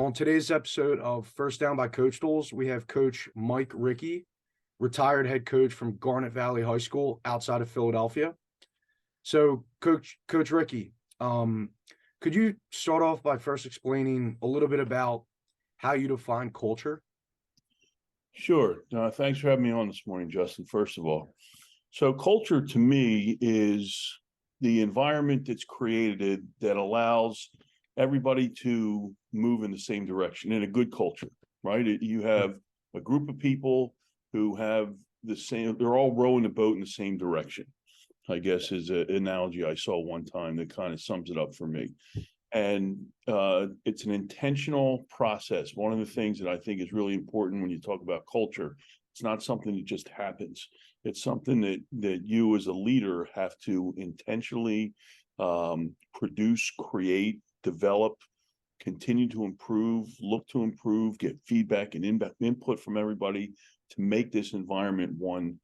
On today's episode of First Down by CoachTools, we have Coach Mike Ricci, retired head coach from Garnett Valley High School outside of Philadelphia. So, Coach Ricci, could you start off by first explaining a little bit about how you define culture? Sure. Thanks for having me on this morning, Justin, first of all. So culture to me is the environment that's created that allows everybody to move in the same direction in a good culture, right? You have a group of people who have the same, they're all rowing the boat in the same direction, I guess is an analogy I saw one time that kind of sums it up for me. And it's an intentional process. One of the things that I think is really important when you talk about culture, it's not something that just happens. It's something that you as a leader have to intentionally produce, create, develop, continue to improve, look to improve, get feedback and input from everybody to make this environment one.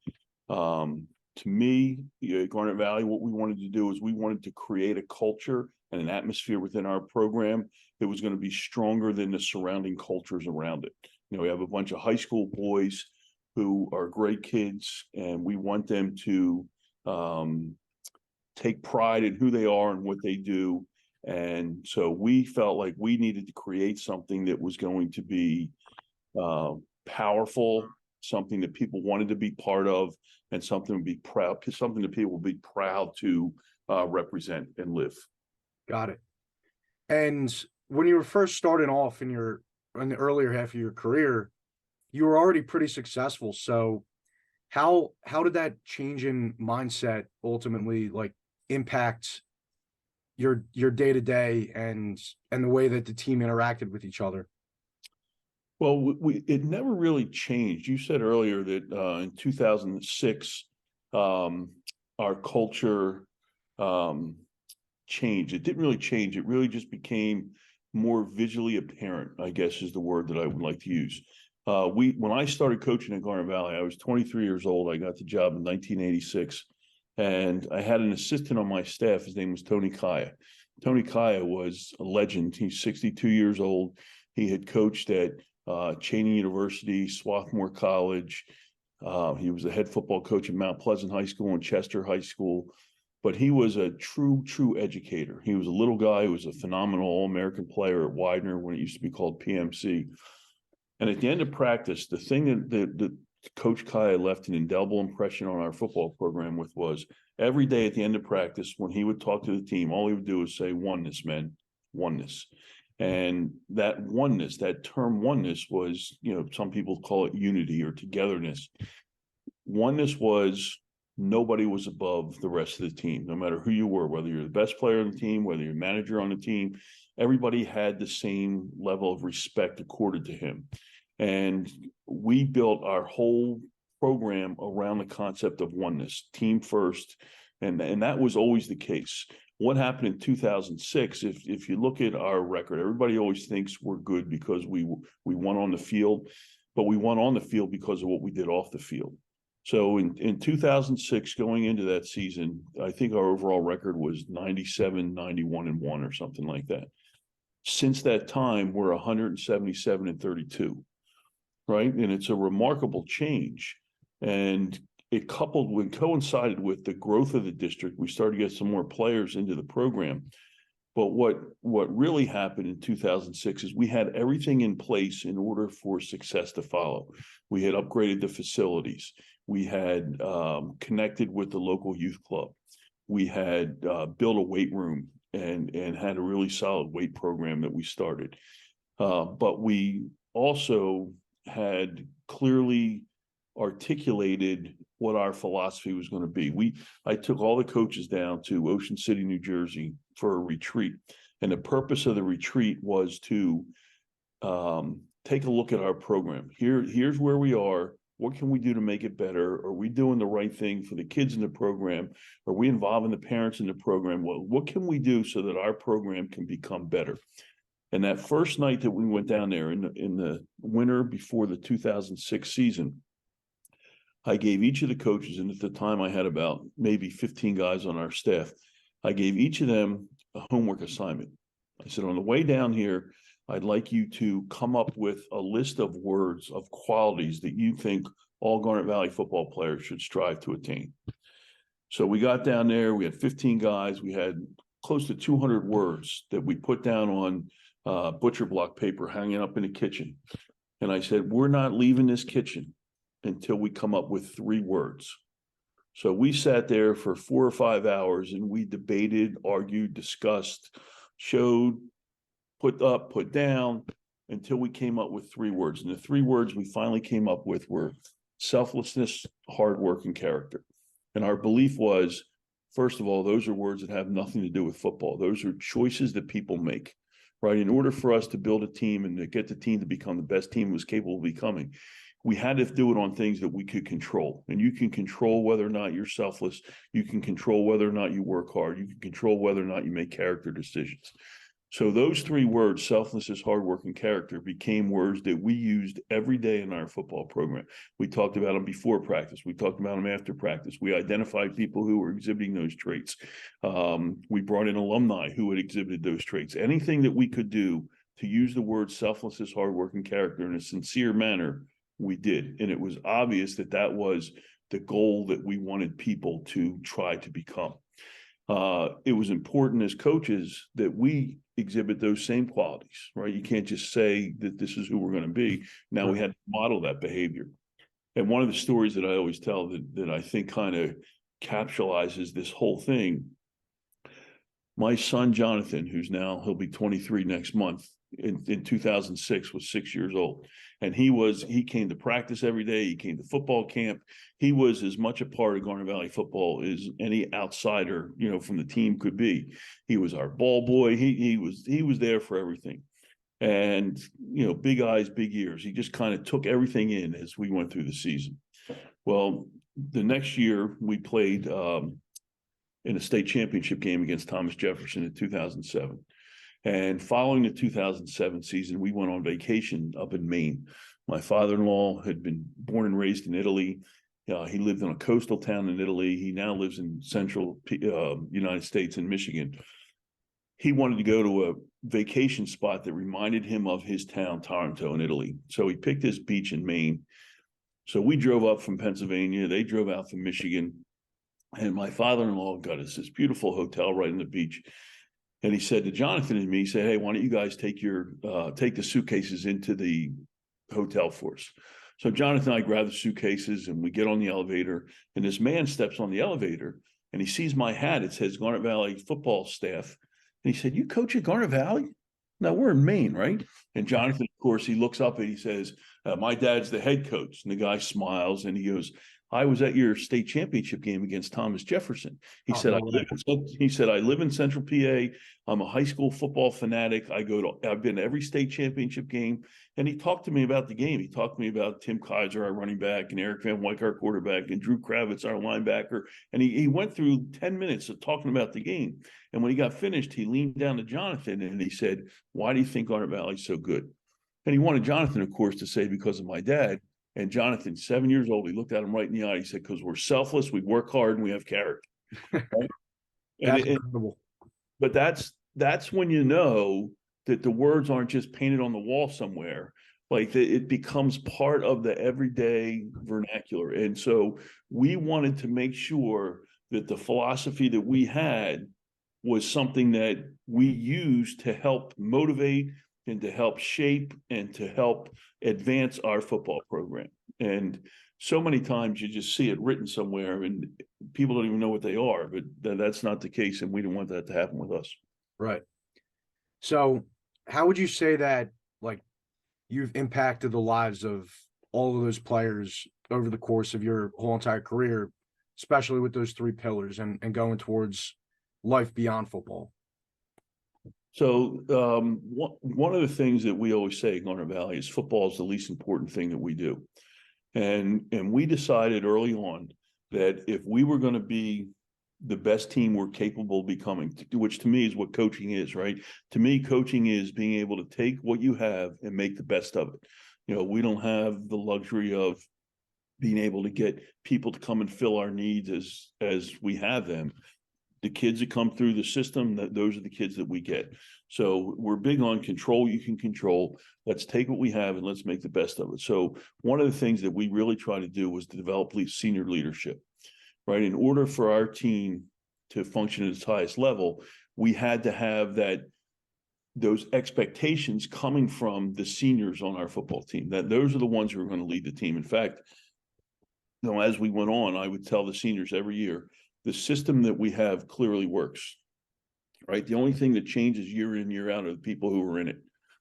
To me, at Garnett Valley, what we wanted to do is we wanted to create a culture and an atmosphere within our program that was going to be stronger than the surrounding cultures around it. You know, we have a bunch of high school boys who are great kids, and we want them to take pride in who they are and what they do. And so we felt like we needed to create something that was going to be powerful, something that people wanted to be part of, and something to be proud, something that people would be proud to represent and live. Got it. And when you were first starting off in the earlier half of your career, you were already pretty successful. So how did that change in mindset ultimately impact your day-to-day and the way that the team interacted with each other? Well, it never really changed. You said earlier that in 2006, our culture changed. It didn't really change. It really just became more visually apparent, I guess is the word that I would like to use. When I started coaching at Garnett Valley, I was 23 years old. I got the job in 1986, and I had an assistant on my staff. His name was Tony Kaya. Tony Kaya was a legend. He's 62 years old. He had coached at Cheyney University, Swarthmore College. He was the head football coach at Mount Pleasant High School and Chester High School. But he was a true educator. He was a little guy who was a phenomenal All-American player at Widener when it used to be called PMC. And at the end of practice, the thing that Coach Kaya left an indelible impression on our football program with was every day at the end of practice, when he would talk to the team, all he would do was say, "Oneness, men, oneness." And that oneness, that term oneness was, some people call it unity or togetherness. Oneness was nobody was above the rest of the team, no matter who you were, whether you're the best player on the team, whether you're a manager on the team, everybody had the same level of respect accorded to him. And we built our whole program around the concept of oneness, team first. And that was always the case. What happened in 2006, if you look at our record, everybody always thinks we're good because we won on the field, but we won on the field because of what we did off the field. So in 2006, going into that season, I think our overall record was 97, 91-1 or something like that. Since that time, we're 177-32, right? And it's a remarkable change. And it coincided with the growth of the district. We started to get some more players into the program. But what really happened in 2006 is we had everything in place in order for success to follow. We had upgraded the facilities. We had connected with the local youth club. We had built a weight room and had a really solid weight program that we started. But we also had clearly articulated what our philosophy was going to be. I took all the coaches down to Ocean City, New Jersey for a retreat. And the purpose of the retreat was to take a look at our program. Here's where we are. What can we do to make it better? Are we doing the right thing for the kids in the program? Are we involving the parents in the program? Well, what can we do so that our program can become better? And that first night that we went down there in the winter before the 2006 season, I gave each of the coaches, and at the time I had about maybe 15 guys on our staff, I gave each of them a homework assignment. I said, on the way down here, I'd like you to come up with a list of words, of qualities that you think all Garnet Valley football players should strive to attain. So we got down there, we had 15 guys, we had close to 200 words that we put down on butcher block paper hanging up in the kitchen. And I said, we're not leaving this kitchen until we come up with 3 words. So we sat there for 4 or 5 hours and we debated, argued, discussed, showed, put up, put down, until we came up with 3 words. And the 3 words we finally came up with were selflessness, hard work, and character. And our belief was, first of all, those are words that have nothing to do with football. Those are choices that people make, right? In order for us to build a team and to get the team to become the best team it was capable of becoming, we had to do it on things that we could control. And you can control whether or not you're selfless. You can control whether or not you work hard. You can control whether or not you make character decisions. So those 3 words, selflessness, hard work, and character, became words that we used every day in our football program. We talked about them before practice. We talked about them after practice. We identified people who were exhibiting those traits. We brought in alumni who had exhibited those traits. Anything that we could do to use the word selflessness, hard work, and character in a sincere manner, we did. And it was obvious that that was the goal that we wanted people to try to become. It was important as coaches that we exhibit those same qualities, right? You can't just say that this is who we're going to be. Now we had to model that behavior. And one of the stories that I always tell that I think kind of capsulizes this whole thing, my son, Jonathan, he'll be 23 next month, in 2006, was 6 years old. And he came to practice every day. He came to football camp. He was as much a part of Garnet Valley football as any outsider, from the team could be. He was our ball boy. He was there for everything. And, big eyes, big ears. He just kind of took everything in as we went through the season. Well, the next year we played in a state championship game against Thomas Jefferson in 2007. And following the 2007 season, we went on vacation up in Maine. My father-in-law had been born and raised in Italy. He lived in a coastal town in Italy. He now lives in central United States in Michigan. He wanted to go to a vacation spot that reminded him of his town, Taranto, in Italy. So he picked this beach in Maine. So we drove up from Pennsylvania. They drove out from Michigan. And my father-in-law got us this beautiful hotel right on the beach. And he said to Jonathan and me, he said, hey, why don't you guys take the suitcases into the hotel for us? So Jonathan and I grab the suitcases and we get on the elevator, and this man steps on the elevator and he sees my hat. It says Garnet Valley football staff. And he said, you coach at Garnet Valley? No, we're in Maine, right? And Jonathan, of course, he looks up and he says, my dad's the head coach. And the guy smiles and he goes, I was at your state championship game against Thomas Jefferson. He said, I live in Central PA. I'm a high school football fanatic. I've been to every state championship game. And he talked to me about the game. He talked to me about Tim Kaiser, our running back, and Eric Van Wyk, our quarterback, and Drew Kravitz, our linebacker. And he went through 10 minutes of talking about the game. And when he got finished, he leaned down to Jonathan and he said, why do you think Garnet Valley's so good? And he wanted Jonathan, of course, to say because of my dad. And Jonathan, 7 years old, he looked at him right in the eye. He said, because we're selfless, we work hard, and we have character. Right? That's incredible. But that's when you know that the words aren't just painted on the wall somewhere. Like it becomes part of the everyday vernacular. And so we wanted to make sure that the philosophy that we had was something that we used to help motivate and to help shape and to help advance our football program. And so many times you just see it written somewhere and people don't even know what they are, but that's not the case. And we don't want that to happen with us. Right. So how would you say that, like, you've impacted the lives of all of those players over the course of your whole entire career, especially with those 3 pillars and going towards life beyond football? So one of the things that we always say at Garnet Valley is football is the least important thing that we do. And we decided early on that if we were going to be the best team we're capable of becoming, which to me is what coaching is, right? To me, coaching is being able to take what you have and make the best of it. We don't have the luxury of being able to get people to come and fill our needs as we have them. The kids that come through the system, those are the kids that we get. So we're big on control you can control. Let's take what we have and let's make the best of it. So one of the things that we really try to do was to develop senior leadership, right? In order for our team to function at its highest level, we had to have those expectations coming from the seniors on our football team, that those are the ones who are going to lead the team. In fact, as we went on, I would tell the seniors every year, the system that we have clearly works, right? The only thing that changes year in, year out are the people who are in it.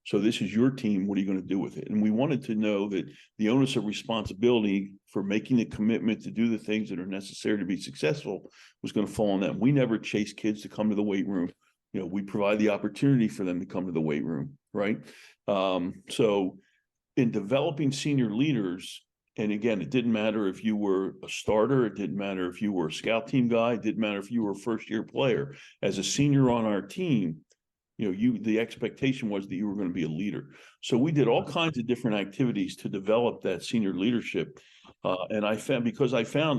So this is your team. What are you going to do with it? And we wanted to know that the onus of responsibility for making the commitment to do the things that are necessary to be successful was going to fall on them. We never chase kids to come to the weight room. We provide the opportunity for them to come to the weight room, right? So in developing senior leaders, and again, it didn't matter if you were a starter, it didn't matter if you were a scout team guy, it didn't matter if you were a first-year player. As a senior on our team, the expectation was that you were going to be a leader. So we did all kinds of different activities to develop that senior leadership. And I found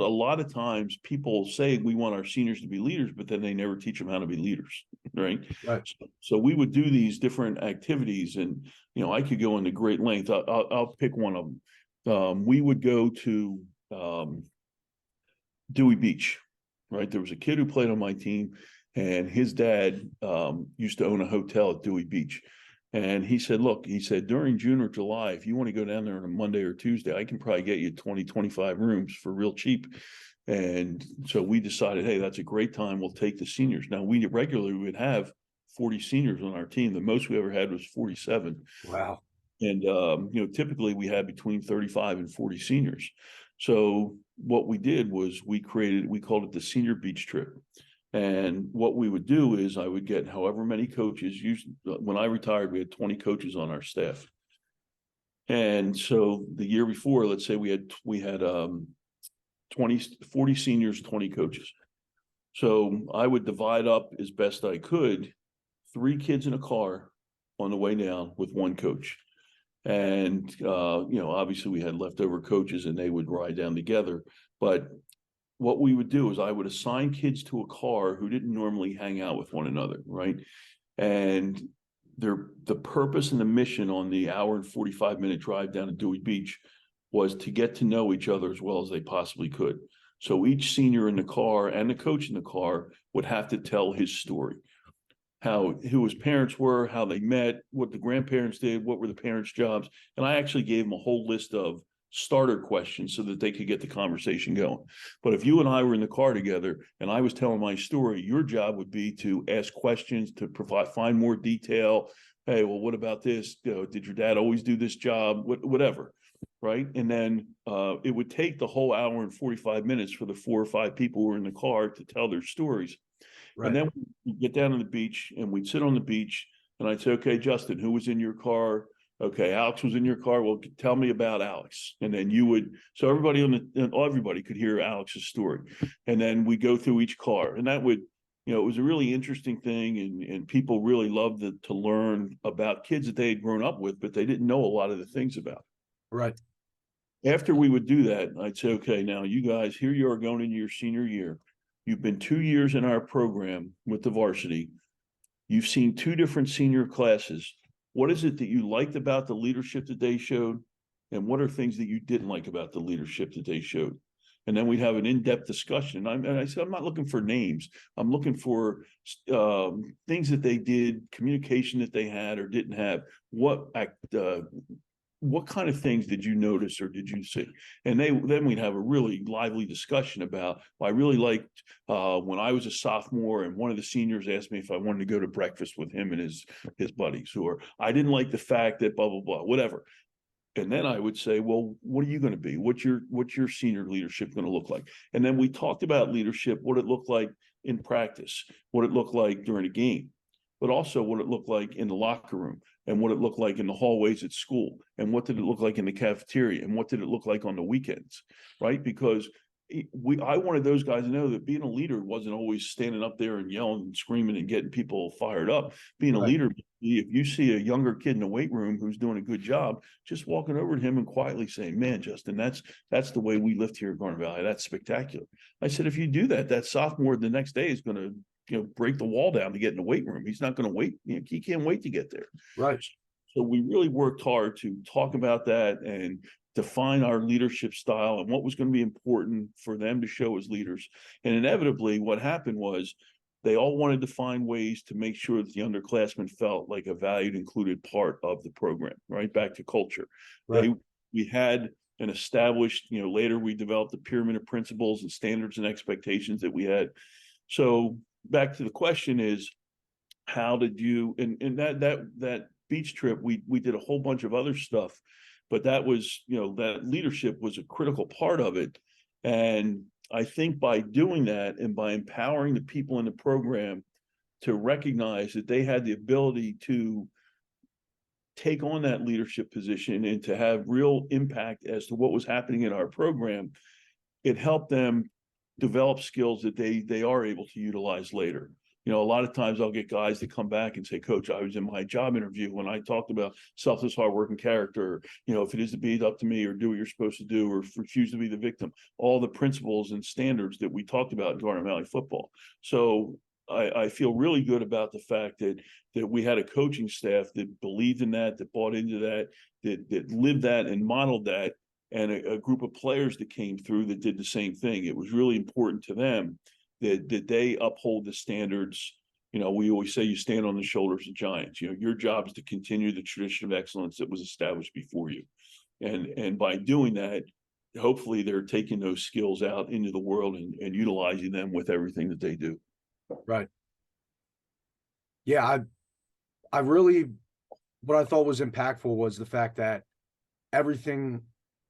a lot of times people say we want our seniors to be leaders, but then they never teach them how to be leaders, right? Right. So we would do these different activities, and I could go into great length. I'll pick one of them. We would go to Dewey Beach, right? There was a kid who played on my team, and his dad used to own a hotel at Dewey Beach. And he said, look, during June or July, if you want to go down there on a Monday or Tuesday, I can probably get you 20, 25 rooms for real cheap. And so we decided, hey, that's a great time. We'll take the seniors. Now, we regularly would have 40 seniors on our team. The most we ever had was 47. Wow. And, typically we had between 35 and 40 seniors. So what we did was we called it the Senior Beach Trip. And what we would do is I would get however many coaches. When I retired, we had 20 coaches on our staff. And so the year before, let's say we had 40 seniors, 20 coaches. So I would divide up as best I could, 3 kids in a car on the way down with 1 coach. And, obviously we had leftover coaches and they would ride down together. But what we would do is I would assign kids to a car who didn't normally hang out with one another, right? And the purpose and the mission on the hour and 45-minute drive down to Dewey Beach was to get to know each other as well as they possibly could. So each senior in the car and the coach in the car would have to tell his story, who his parents were, how they met, what the grandparents did, what were the parents' jobs. And I actually gave them a whole list of starter questions so that they could get the conversation going. But if you and I were in the car together and I was telling my story, your job would be to ask questions, to find more detail. Hey, well, what about this? Did your dad always do this job? Whatever, right? And then it would take the whole hour and 45 minutes for the 4 or 5 people who were in the car to tell their stories. Right. And then we'd get down to the beach and we'd sit on the beach and I'd say, okay, Justin, who was in your car? Okay, Alex was in your car. Well, tell me about Alex. And then so everybody could hear Alex's story. And then we go through each car, and that would, it was a really interesting thing. And people really loved to learn about kids that they had grown up with, but they didn't know a lot of the things about. Right. After we would do that, I'd say, okay, now you guys, here you are going into your senior year. You've been 2 years in our program with the varsity. You've seen 2 different senior classes. What is it that you liked about the leadership that they showed? And what are things that you didn't like about the leadership that they showed? And then we'd have an in-depth discussion. And I said, I'm not looking for names. I'm looking for things that they did, communication that they had or didn't have. What kind of things did you notice or did you see? And then we'd have a really lively discussion about, well, I really liked when I was a sophomore and one of the seniors asked me if I wanted to go to breakfast with him and his buddies, or I didn't like the fact that blah, blah, blah, whatever. And then I would say, well, what are you going to be? What's your senior leadership going to look like? And then we talked about leadership, what it looked like in practice, what it looked like during a game, but also what it looked like in the locker room and what it looked like in the hallways at school and what did it look like in the cafeteria and what did it look like on the weekends, right? Because I wanted those guys to know that being a leader wasn't always standing up there and yelling and screaming and getting people fired up. Being a leader, if you see a younger kid in the weight room who's doing a good job, just walking over to him and quietly saying, man, Justin, that's the way we lift here at Garnett Valley. That's spectacular. I said, if you do that, that sophomore the next day is going to break the wall down to get in the weight room. He's not going to wait. He can't wait to get there. Right. So we really worked hard to talk about that and define our leadership style and what was going to be important for them to show as leaders. And inevitably, what happened was they all wanted to find ways to make sure that the underclassmen felt like a valued, included part of the program, right? Back to culture. Right. We had an established, later we developed the pyramid of principles and standards and expectations that we had. So back to the question is, how did you, and that beach trip, we did a whole bunch of other stuff, but that was, that leadership was a critical part of it. And I think by doing that and by empowering the people in the program to recognize that they had the ability to take on that leadership position and to have real impact as to what was happening in our program, it helped them develop skills that they are able to utilize later. A lot of times I'll get guys that come back and say, Coach, I was in my job interview when I talked about selfless, hardworking character, if it is to be up to me or do what you're supposed to do or refuse to be the victim, all the principles and standards that we talked about in Garnett Valley football. So I feel really good about the fact that we had a coaching staff that believed in that bought into that lived that and modeled that, and a group of players that came through that did the same thing. It was really important to them that they uphold the standards. We always say you stand on the shoulders of giants. Your job is to continue the tradition of excellence that was established before you. And by doing that, hopefully they're taking those skills out into the world and utilizing them with everything that they do. Right. Yeah, I really, what I thought was impactful was the fact that everything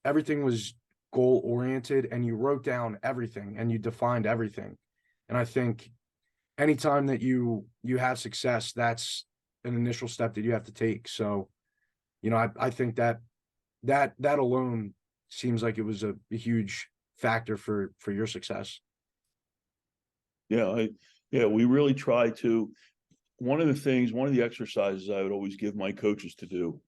was goal oriented, and you wrote down everything and you defined everything. And I think anytime that you have success, that's an initial step that you have to take. So, I think that alone seems like it was a huge factor for your success. Yeah, we really try to. One of the exercises I would always give my coaches to do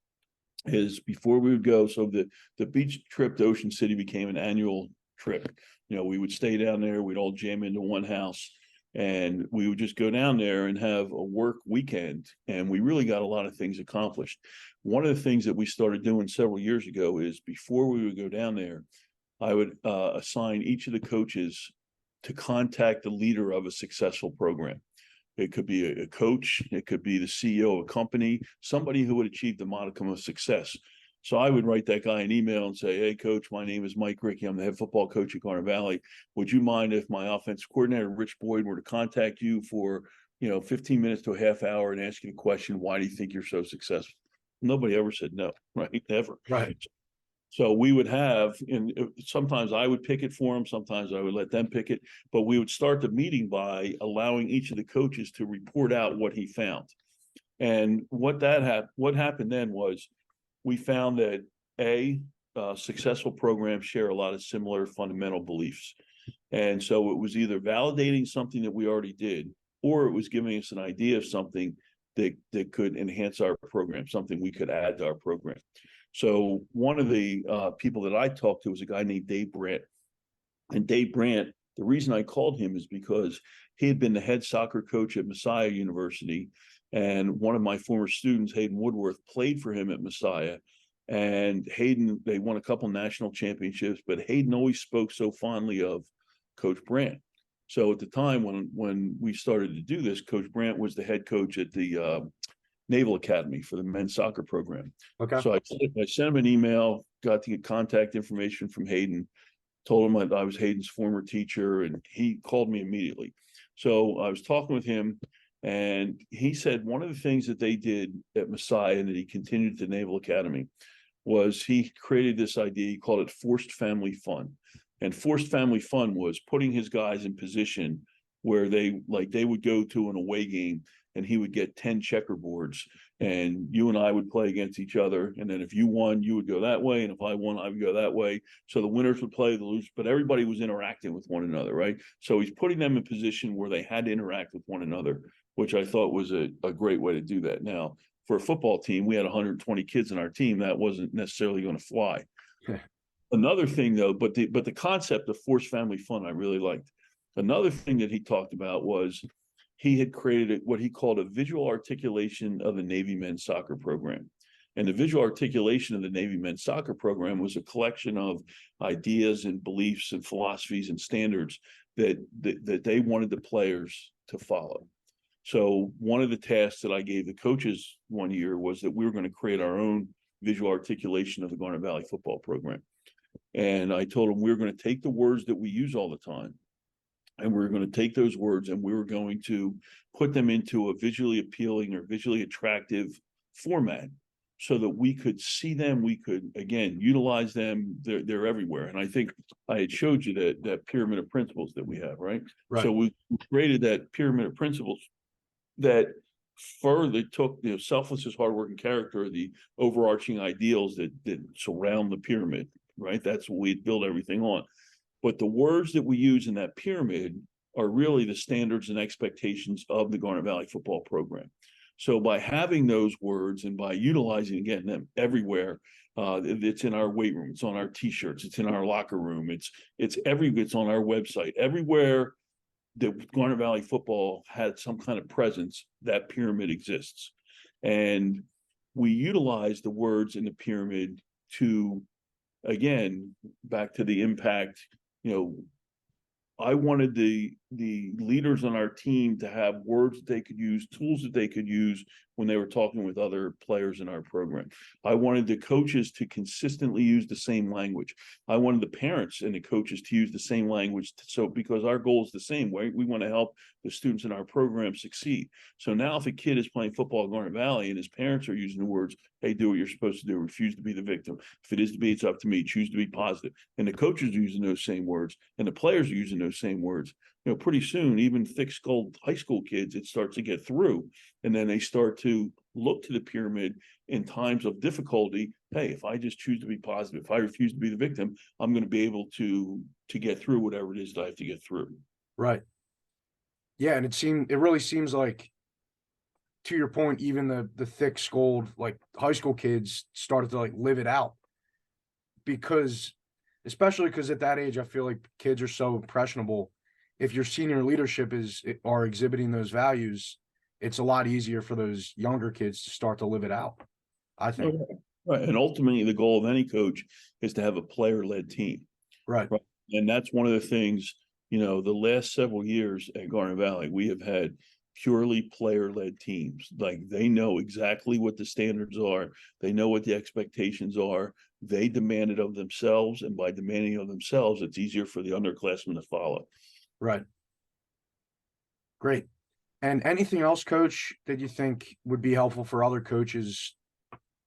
is before we would go. So the beach trip to Ocean City became an annual trip. We would stay down there. We'd all jam into one house, and we would just go down there and have a work weekend. And we really got a lot of things accomplished. One of the things that we started doing several years ago is before we would go down there, I would assign each of the coaches to contact the leader of a successful program. It could be a coach, it could be the CEO of a company, somebody who would achieve the modicum of success. So I would write that guy an email and say, hey, Coach, my name is Mike Ricci. I'm the head football coach at Garnett Valley. Would you mind if my offensive coordinator, Rich Boyd, were to contact you for 15 minutes to a half hour and ask you the question, why do you think you're so successful? Nobody ever said no, right? Ever. Right. So we would have, and sometimes I would pick it for them, sometimes I would let them pick it, but we would start the meeting by allowing each of the coaches to report out what he found. And what happened then was we found that successful programs share a lot of similar fundamental beliefs. And so it was either validating something that we already did, or it was giving us an idea of something that could enhance our program, something we could add to our program. So one of the people that I talked to was a guy named Dave Brandt. And Dave Brandt, the reason I called him is because he had been the head soccer coach at Messiah University. And one of my former students, Hayden Woodworth, played for him at Messiah. And Hayden, they won a couple national championships, but Hayden always spoke so fondly of Coach Brandt. So at the time when we started to do this, Coach Brandt was the head coach at the Naval Academy for the men's soccer program. Okay. So I sent him an email, got to get contact information from Hayden, told him I was Hayden's former teacher, and he called me immediately. So I was talking with him, and he said one of the things that they did at Messiah and that he continued at the Naval Academy was he created this idea. He called it forced family fun. And forced family fun was putting his guys in position where they would go to an away game and he would get 10 checkerboards and you and I would play against each other. And then if you won, you would go that way. And if I won, I would go that way. So the winners would play the losers, but everybody was interacting with one another, right? So he's putting them in position where they had to interact with one another, which I thought was a great way to do that. Now, for a football team, we had 120 kids in our team. That wasn't necessarily going to fly. Another thing, though, but the concept of forced family fun, I really liked. Another thing that he talked about was he had created what he called a visual articulation of the Navy men's soccer program. And the visual articulation of the Navy men's soccer program was a collection of ideas and beliefs and philosophies and standards that they wanted the players to follow. So one of the tasks that I gave the coaches one year was that we were going to create our own visual articulation of the Garnett Valley football program. And I told them we were going to take the words that we use all the time, and we were going to take those words and we were going to put them into a visually appealing or visually attractive format so that we could see them, we could, again, utilize them. They're everywhere. And I think I had showed you that pyramid of principles that we have, right? So we created that pyramid of principles that further took, selflessness, hard work, and character, the overarching ideals that surround the pyramid, right? That's what we build everything on. But the words that we use in that pyramid are really the standards and expectations of the Garnett Valley football program. So by having those words and by utilizing, again, them everywhere, it's in our weight room, it's on our t-shirts, it's in our locker room, it's on our website, everywhere that Garnett Valley football had some kind of presence, that pyramid exists. And we utilize the words in the pyramid to, again, back to the impact, I wanted the leaders on our team to have words that they could use, tools that they could use when they were talking with other players in our program. I wanted the coaches to consistently use the same language. I wanted the parents and the coaches to use the same language. So because our goal is the same, right? We want to help the students in our program succeed. So now if a kid is playing football at Garnett Valley and his parents are using the words, hey, do what you're supposed to do, refuse to be the victim. If it is to be, it's up to me, choose to be positive. And the coaches are using those same words and the players are using those same words. Pretty soon, even thick-skulled high school kids, it starts to get through. And then they start to look to the pyramid in times of difficulty. Hey, if I just choose to be positive, if I refuse to be the victim, I'm going to be able to get through whatever it is that I have to get through. Right. Yeah, and it really seems like, to your point, even the thick-skulled like high school kids started to like live it out, especially because at that age, I feel like kids are so impressionable. If your senior leadership are exhibiting those values, it's a lot easier for those younger kids to start to live it out, I think. Right. And ultimately, the goal of any coach is to have a player-led team. Right. And that's one of the things, the last several years at Garnett Valley, we have had purely player-led teams. Like they know exactly what the standards are. They know what the expectations are. They demand it of themselves. And by demanding of themselves, it's easier for the underclassmen to follow. Right. Great. And anything else, Coach, that you think would be helpful for other coaches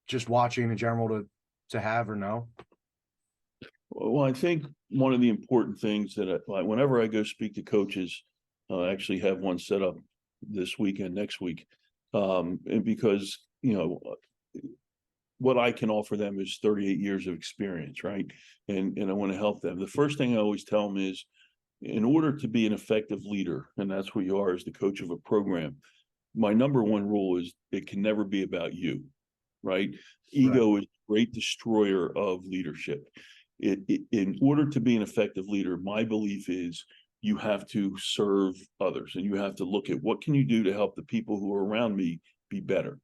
just watching in general to have or know? Well, I think one of the important things that whenever I go speak to coaches, I actually have one set up this weekend, next week, and because, what I can offer them is 38 years of experience, right? And I want to help them. The first thing I always tell them is, in order to be an effective leader, and that's what you are as the coach of a program, my number one rule is it can never be about you, right? Ego is a great destroyer of leadership. In order to be an effective leader, my belief is you have to serve others and you have to look at what can you do to help the people who are around me be better.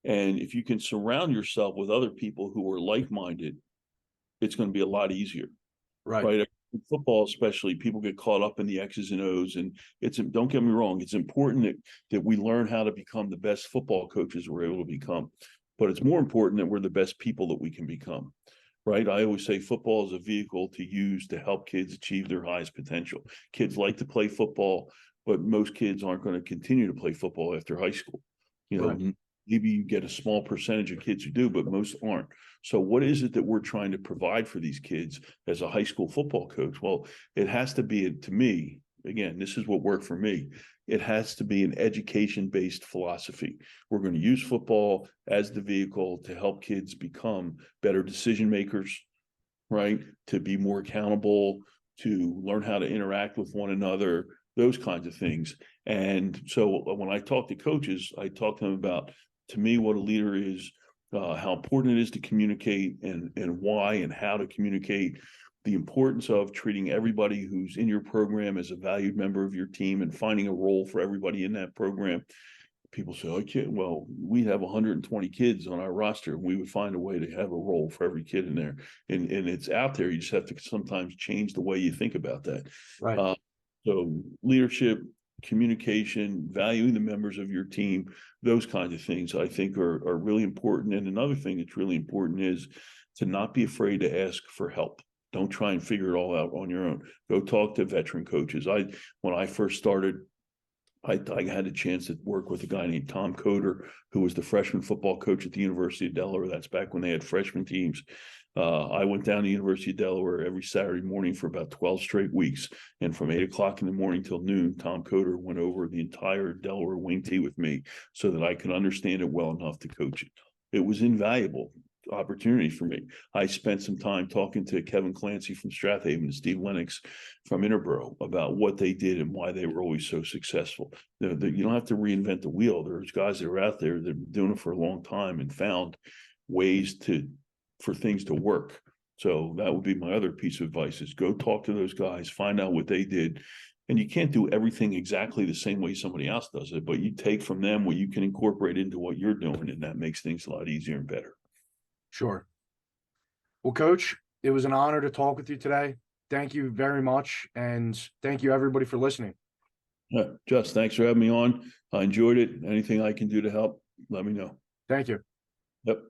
And if you can surround yourself with other people who are like-minded, it's going to be a lot easier, right? In football, especially, people get caught up in the X's and O's, and don't get me wrong, it's important that we learn how to become the best football coaches we're able to become, but it's more important that we're the best people that we can become, right? I always say football is a vehicle to use to help kids achieve their highest potential. Kids like to play football, but most kids aren't going to continue to play football after high school. Maybe you get a small percentage of kids who do, but most aren't. So what is it that we're trying to provide for these kids as a high school football coach? Well, it has to be, to me, again, this is what worked for me. It has to be an education-based philosophy. We're going to use football as the vehicle to help kids become better decision makers, right? To be more accountable, to learn how to interact with one another, those kinds of things. And so when I talk to coaches, I talk to them about, to me, what a leader is, how important it is to communicate and why and how to communicate. the importance of treating everybody who's in your program as a valued member of your team and finding a role for everybody in that program. People say, "Oh, kid, well, we have 120 kids on our roster, and we would find a way to have a role for every kid in there." And it's out there. You just have to sometimes change the way you think about that. Right. So leadership, communication, valuing the members of your team, those kinds of things I think are really important. And another thing that's really important is to not be afraid to ask for help. Don't try and figure it all out on your own. Go talk to veteran coaches. When I first started, I had a chance to work with a guy named Tom Coder, who was the freshman football coach at the University of Delaware. That's back when they had freshman teams. I went down to the University of Delaware every Saturday morning for about 12 straight weeks. And from 8 o'clock in the morning till noon, Tom Coder went over the entire Delaware wing tee with me so that I could understand it well enough to coach it. It was invaluable opportunity for me. I spent some time talking to Kevin Clancy from Strathaven and Steve Lennox from Interboro about what they did and why they were always so successful. You don't have to reinvent the wheel. There's guys that are out there that have been doing it for a long time and found ways for things to work. So that would be my other piece of advice: is go talk to those guys, find out what they did. And you can't do everything exactly the same way somebody else does it, but you take from them what you can incorporate into what you're doing, and that makes things a lot easier and better. Sure. Well, Coach, it was an honor to talk with you today. Thank you very much. And thank you, everybody, for listening. Just thanks for having me on. I enjoyed it. Anything I can do to help, let me know. Thank you. Yep.